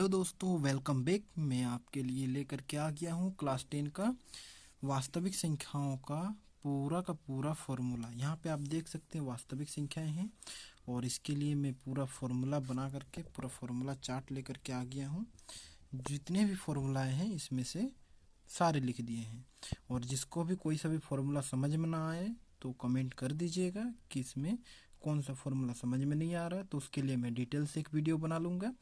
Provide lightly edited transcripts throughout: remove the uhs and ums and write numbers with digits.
Hello दोस्तों, welcome back. मैं आपके लिए लेकर के आ गया हूँ क्लास 10 का वास्तविक संख्याओं का पूरा फॉर्मूला। यहाँ पे आप देख सकते हैं वास्तविक संख्याएं हैं और इसके लिए मैं पूरा फॉर्मूला बना करके पूरा फॉर्मूला चार्ट लेकर के आ गया हूँ। जितने भी फॉर्मूलाएं हैं इसमें से सारे लिख दिए हैं। और जिसको भी कोई सा भी फॉर्मूला समझ में ना आए तो कमेंट कर दीजिएगा कि इसमें कौन सा फॉर्मूला समझ में नहीं आ रहा है, तो उसके लिए मैं डिटेल से एक वीडियो बना लूँगा।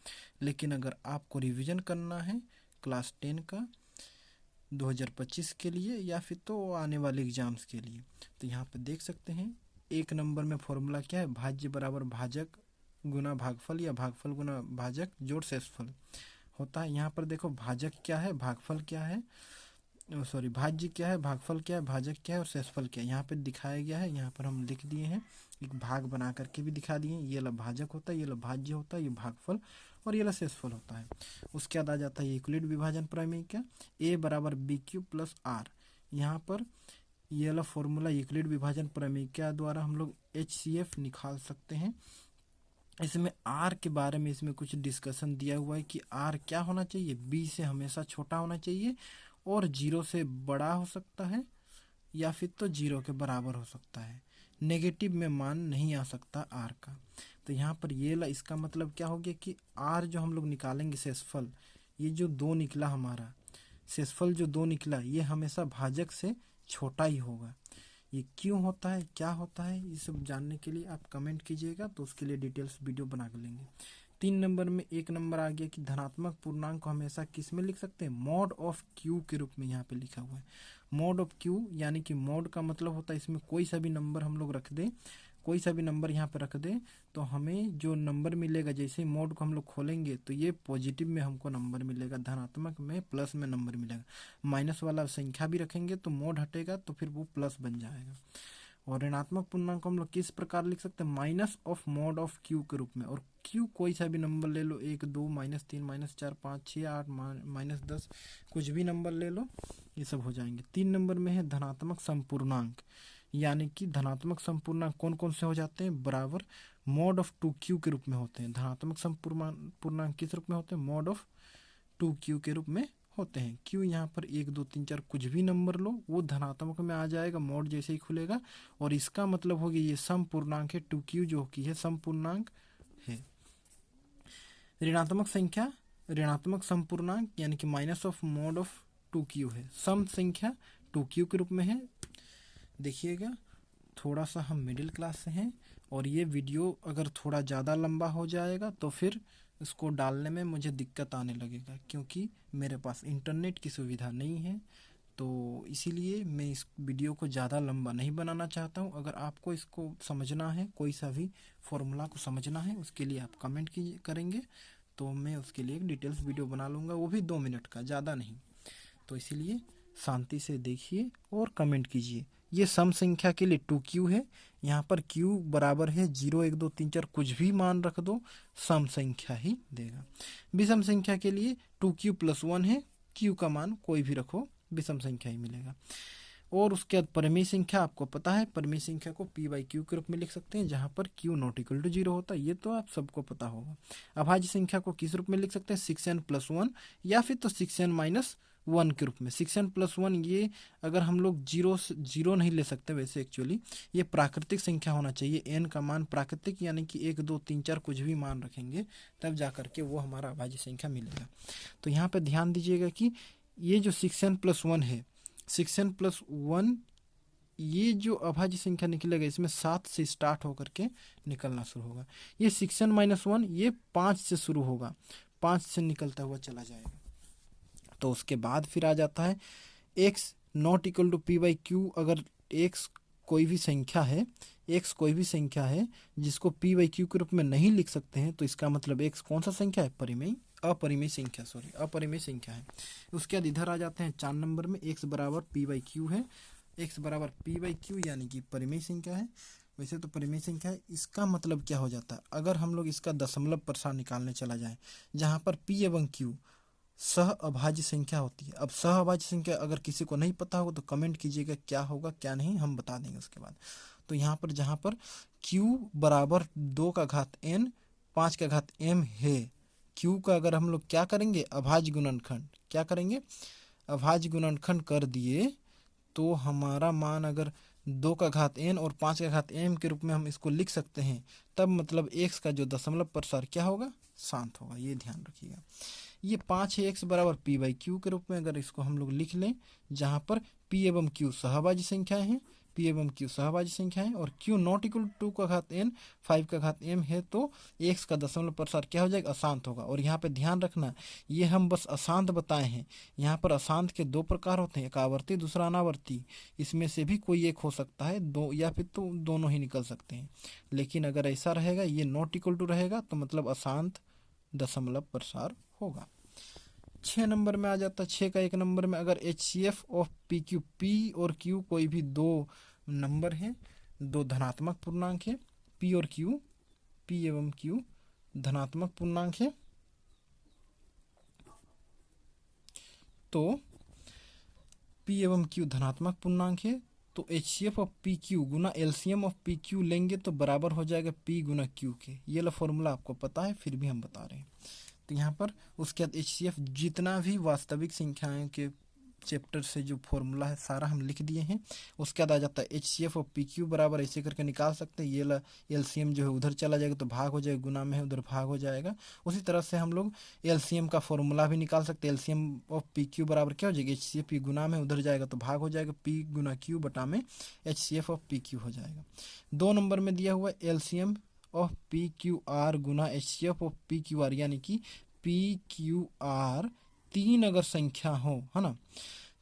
लेकिन अगर आपको रिवीजन करना है क्लास 10 का 2025 के लिए या फिर तो आने वाले एग्जाम्स के लिए, तो यहाँ पे देख सकते हैं एक नंबर में फॉर्मूला क्या है, भाज्य बराबर भाजक गुना भागफल या भागफल गुना भाजक जोड़ शेषफल होता है। यहाँ पर देखो भाजक क्या है, भागफल क्या है, सॉरी भाज्य क्या है, भागफल क्या है, भाजक क्या है और शेषफल क्या है यहाँ पे दिखाया गया है। यहाँ पर हम लिख दिए हैं, एक भाग बना करके भी दिखा दिए। ये ला भाजक होता है, ये ला भाज्य होता है, ये भागफल और ये ला शेषफल होता है। उसके बाद आ जाता है यूक्लिड विभाजन प्रमेय का, ए बराबर बी क्यूब प्लस आर। यहाँ पर ये वाला फॉर्मूला यूक्लिड विभाजन प्रमेय के द्वारा हम लोग HCF निकाल सकते हैं। इसमें आर के बारे में इसमें कुछ डिस्कशन दिया हुआ है कि आर क्या होना चाहिए, बी से हमेशा छोटा होना चाहिए और 0 से बड़ा हो सकता है या फिर तो 0 के बराबर हो सकता है। नेगेटिव में मान नहीं आ सकता आर का। तो यहाँ पर ये ला इसका मतलब क्या हो गया कि आर जो हम लोग निकालेंगे शेषफल, ये जो 2 निकला हमारा शेषफल जो 2 निकला, ये हमेशा भाजक से छोटा ही होगा। ये क्यों होता है, क्या होता है, ये सब जानने के लिए आप कमेंट कीजिएगा, तो उसके लिए डिटेल्स वीडियो बना कर लेंगे। 3 नंबर में एक नंबर आ गया कि धनात्मक पूर्णांक को हमेशा किस में लिख सकते हैं, मॉड ऑफ क्यू के रूप में। यहाँ पे लिखा हुआ है मॉड ऑफ क्यू, यानी कि मॉड का मतलब होता है इसमें कोई सा भी नंबर हम लोग रख दें, कोई सा भी नंबर यहाँ पे रख दें तो हमें जो नंबर मिलेगा, जैसे ही मॉड को हम लोग खोलेंगे तो ये पॉजिटिव में हमको नंबर मिलेगा, धनात्मक में प्लस में नंबर मिलेगा। माइनस वाला संख्या भी रखेंगे तो मॉड हटेगा तो फिर वो प्लस बन जाएगा। और ऋणात्मक पूर्णांक को हम लोग किस प्रकार लिख सकते हैं, minus of mod of Q के रूप में। और क्यू कोई सा भी नंबर ले लो, 1 2 -3 -4 5 6 8 -10, कुछ भी नंबर ले लो, ये सब हो जाएंगे। 3 नंबर में है धनात्मक संपूर्णांक, यानी कि धनात्मक संपूर्णांक कौन कौन से हो जाते हैं, बराबर मॉड ऑफ 2q के रूप में होते हैं। धनात्मक संपूर्णांक किस रूप में होते हैं, मॉड ऑफ 2q के रूप में होते हैं। क्यू यहाँ पर 1 2 3 4 कुछ भी नंबर लो, वो धनात्मक में आ जाएगा, मॉड जैसे ही खुलेगा। और इसका मतलब हो गया ये सम पूर्णांक है, 2q जो की है सम पूर्णांक है। ऋणात्मक संख्या ऋणात्मक संपूर्णांक यानी कि minus of mod of 2q है। सम संख्या 2q के रूप में है। देखिएगा थोड़ा सा हम मिडिल क्लास से हैं और ये वीडियो अगर थोड़ा ज़्यादा लंबा हो जाएगा तो फिर इसको डालने में मुझे दिक्कत आने लगेगा, क्योंकि मेरे पास इंटरनेट की सुविधा नहीं है। तो इसीलिए मैं इस वीडियो को ज़्यादा लंबा नहीं बनाना चाहता हूँ। अगर आपको इसको समझना है, कोई सा भी फॉर्मूला को समझना है, उसके लिए आप कमेंट करेंगे तो मैं उसके लिए एक डिटेल्स वीडियो बना लूँगा, वो भी 2 मिनट का, ज़्यादा नहीं। तो इसीलिए शांति से देखिए और कमेंट कीजिए। ये सम संख्या के लिए 2q है, यहाँ पर q बराबर है 0 1 2 3 4 कुछ भी मान रख दो, सम संख्या ही देगा। विषम संख्या के लिए 2q + 1 है, q का मान कोई भी रखो विषम संख्या ही मिलेगा। और उसके बाद परिमेय संख्या आपको पता है, परिमेय संख्या को p/q के रूप में लिख सकते हैं, जहाँ पर q ≠ 0 होता है, ये तो आप सबको पता होगा। अभाज्य संख्या को किस रूप में लिख सकते हैं, 6n + 1 या फिर तो 6n - 1 के रूप में। 6n + 1 ये अगर हम लोग जीरो नहीं ले सकते, वैसे एक्चुअली ये प्राकृतिक संख्या होना चाहिए, n का मान प्राकृतिक यानी कि 1 2 3 4 कुछ भी मान रखेंगे तब जा करके वो हमारा अभाज्य संख्या मिलेगा। तो यहाँ पे ध्यान दीजिएगा कि ये जो 6n + 1 है, 6n + 1 ये जो अभाज्य संख्या निकलेगा इसमें 7 से स्टार्ट होकर के निकलना शुरू होगा। ये 6n - 1 ये 5 से शुरू होगा, 5 से निकलता हुआ चला जाएगा। तो उसके बाद फिर आ जाता है x ≠ p/q। अगर x कोई भी संख्या है, x कोई भी संख्या है जिसको p/q के रूप में नहीं लिख सकते हैं, तो इसका मतलब x कौन सा संख्या है, अपरिमेय संख्या है। उसके बाद इधर आ जाते हैं 4 नंबर में, x बराबर p/q है, x बराबर p/q यानी कि परिमेय संख्या है। वैसे तो परिमेय संख्या है, इसका मतलब क्या हो जाता है, अगर हम लोग इसका दशमलव प्रसार निकालने चला जाए, जहाँ पर p एवं q सह अभाज्य संख्या होती है। अब सह अभाज्य संख्या अगर किसी को नहीं पता होगा तो कमेंट कीजिएगा क्या होगा क्या नहीं, हम बता देंगे उसके बाद। तो यहाँ पर जहाँ पर q बराबर 2 का घात n 5 का घात m है, क्यू का अगर हम लोग क्या करेंगे, अभाज्य गुणनखंड, क्या करेंगे, अभाज्य गुणनखंड कर दिए तो हमारा मान अगर 2 का घात n और 5 का घात m के रूप में हम इसको लिख सकते हैं, तब मतलब x का जो दशमलव प्रसार क्या होगा, शांत होगा। ये ध्यान रखिएगा। ये 5 है x बराबर p बाई क्यू के रूप में अगर इसको हम लोग लिख लें, जहाँ पर p एवं q सहभाज्य संख्याएं हैं, p एवं q सहभाज्य संख्याएं और q नॉट इक्वल 2 का घात n 5 का घात m है, तो x का दशमलव प्रसार क्या हो जाएगा, अशांत होगा। और यहाँ पे ध्यान रखना, ये हम बस अशांत बताए हैं। यहाँ पर अशांत के 2 प्रकार होते हैं, एक आवर्ती दूसरा अनावर्ती। इसमें से भी कोई एक हो सकता है, दो या फिर तो दोनों ही निकल सकते हैं। लेकिन अगर ऐसा रहेगा, ये नॉट इक्वल टू रहेगा, तो मतलब अशांत दशमलव प्रसार होगा। 6 नंबर में आ जाता है, 6 का 1 नंबर में अगर HCF ऑफ PQ, P और Q कोई भी दो नंबर हैं, दो धनात्मक पूर्णांक है, P और Q, P एवं Q धनात्मक पूर्णांक है, तो P एवं Q धनात्मक पूर्णांक है, तो HCF of PQ Guna LCM of PQ लेंगे तो बराबर हो जाएगा P गुना Q के। ये लो फॉर्मूला आपको पता है, फिर भी हम बता रहे हैं। तो यहाँ पर उसके बाद HCF जितना भी वास्तविक संख्याएं के चैप्टर से जो फॉर्मूला है सारा हम लिख दिए हैं। उसके बाद आ जाता है HCF और PQ बराबर ऐसे करके निकाल सकते हैं। ये LCM जो है उधर चला जाएगा तो भाग हो जाएगा, गुना में है उधर भाग हो जाएगा। उसी तरह से हम लोग LCM का फॉर्मूला भी निकाल सकते हैं। LCM ऑफ PQ बराबर क्या हो जाएगा, HCF गुना में उधर जाएगा तो भाग हो जाएगा, P गुना Q बटा में HCF ऑफ PQ हो जाएगा। 2 नंबर में दिया हुआ LCM of PQR Guna HCF of PQR, यानी कि PQR 3 अगर संख्या हो, है ना,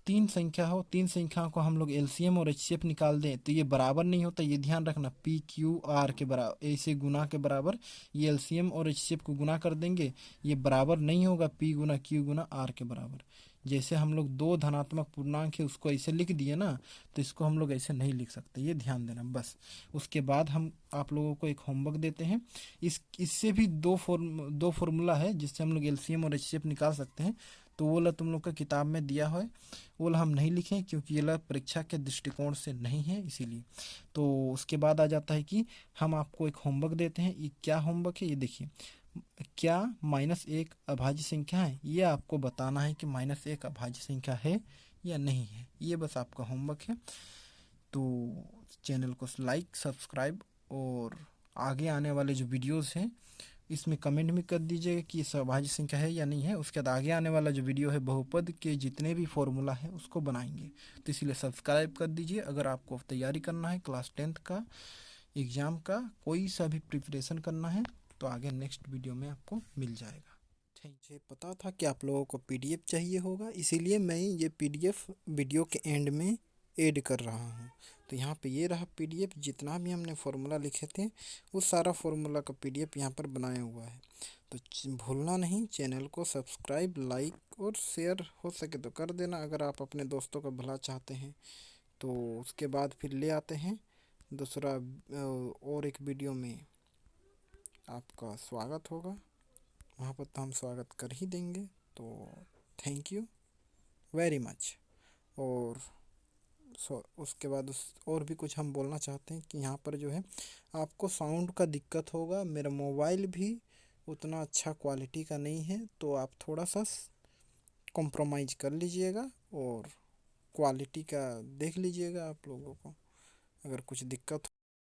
3 संख्या हो, 3 संख्याओं को हम लोग LCM और HCF निकाल दें तो ये बराबर नहीं होता। ये ध्यान रखना, PQR के बराबर ऐसे गुना के बराबर ये LCM और HCF को गुना कर देंगे, ये बराबर नहीं होगा P गुना Q गुना R के बराबर। जैसे हम लोग दो धनात्मक पूर्णांक है उसको ऐसे लिख दिए ना, तो इसको हम लोग ऐसे नहीं लिख सकते, ये ध्यान देना बस। उसके बाद हम आप लोगों को एक होमवर्क देते हैं। इससे भी दो फॉर्मूला है जिससे हम लोग LCM और HCF निकाल सकते हैं, तो वो ला तुम लोग का किताब में दिया है, वो ला हम नहीं लिखे क्योंकि ये ला परीक्षा के दृष्टिकोण से नहीं है, इसीलिए। तो उसके बाद आ जाता है कि हम आपको एक होमवर्क देते हैं। ये क्या होमवर्क है, ये देखिए, क्या -1 अभाज्य संख्या है, ये आपको बताना है कि -1 अभाज्य संख्या है या नहीं है। ये बस आपका होमवर्क है। तो चैनल को लाइक, सब्सक्राइब और आगे आने वाले जो वीडियोस हैं इसमें कमेंट भी कर दीजिएगा कि अभाज्य संख्या है या नहीं है। उसके बाद आगे आने वाला जो वीडियो है बहुपद के जितने भी फॉर्मूला है उसको बनाएंगे, तो इसलिए सब्सक्राइब कर दीजिए। अगर आपको तैयारी करना है क्लास 10th का एग्ज़ाम का, कोई सा भी प्रिपरेशन करना है, तो आगे नेक्स्ट वीडियो में आपको मिल जाएगा। मुझे पता था कि आप लोगों को PDF चाहिए होगा, इसीलिए मैं ये PDF वीडियो के एंड में ऐड कर रहा हूँ। तो यहाँ पे ये रहा PDF, जितना भी हमने फॉर्मूला लिखे थे वो सारा फॉर्मूला का PDF यहाँ पर बनाया हुआ है। तो भूलना नहीं, चैनल को सब्सक्राइब, लाइक और शेयर हो सके तो कर देना अगर आप अपने दोस्तों का भला चाहते हैं। तो उसके बाद फिर ले आते हैं दूसरा और एक वीडियो में आपका स्वागत होगा, वहाँ पर तो हम स्वागत कर ही देंगे। तो थैंक यू वेरी मच। और उसके बाद और भी कुछ हम बोलना चाहते हैं कि यहाँ पर जो है आपको साउंड का दिक्कत होगा। मेरा मोबाइल भी उतना अच्छा क्वालिटी का नहीं है, तो आप थोड़ा सा कॉम्प्रोमाइज़ कर लीजिएगा और क्वालिटी का देख लीजिएगा। आप लोगों को अगर कुछ दिक्कत